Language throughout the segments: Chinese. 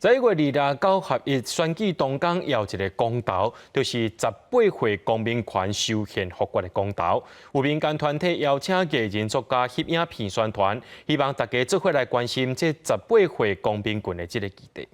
11月29日选举当天要一个公投，就是18岁公民权修宪复决的公投。有民间团体邀请艺人作家翕影片宣传，希望大家做伙来关心这18岁公民权的这个议题。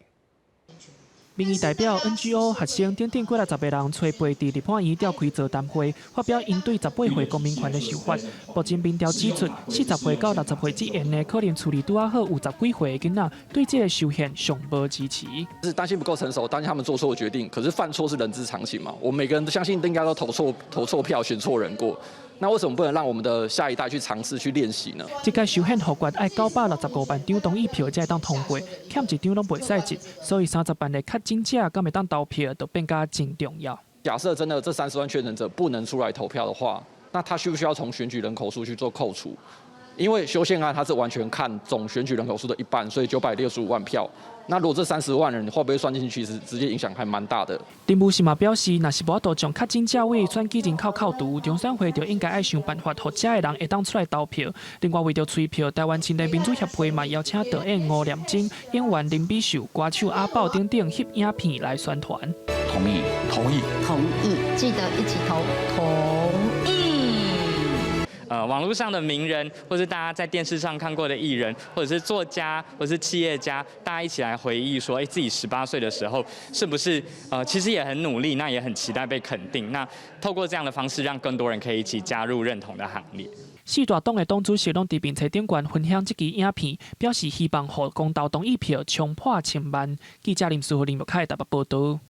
民意代表、NGO、学生等等几60个人吹背伫立法院召开座谈会，发表应对18岁公民权的想法。目前民调指出，40岁到60岁之间的可能处理拄好有10几岁的囡仔，对这个修宪尚无支持。是担心不够成熟，担心他们做错决定。可是犯错是人之常情嘛，我们每个人都相信应该都投错票、选错人过。 那为什么不能让我们的下一代去尝试去练习呢？这届修宪复决爱965万张同意票才会当通过，欠一张拢袂使入，所以30万的确诊者敢会当投票，就变加真重要。假设真的这30万确诊者不能出来投票的话，那他需不需要从选举人口数去做扣除？因为修宪案它是完全看总选举人口数的一半，所以965万票。 那如果这30万人会不会算进去？其实直接影响还蛮大的。林武是嘛表示，若是无法度将确诊者为选举人口扣除，中选会就应该爱想办法，让这个人会当出来投票。另外，为着催票，台湾青年民主协会嘛邀请导演吴念真、演员林美秀、歌手阿宝等等翕影片来宣传。同意，同意，同意，记得一起投同意。 网络上的名人，或是大家在电视上看过的艺人，或者是作家，或者是企业家，大家一起来回忆说，自己18岁的时候是不是其实也很努力，那也很期待被肯定。那透过这样的方式，让更多人可以一起加入认同的行列。四大党的党主席拢伫平台顶悬分享这支影片，表示希望互公投同意票冲破1000万。记者林书豪、林木凯台北报道。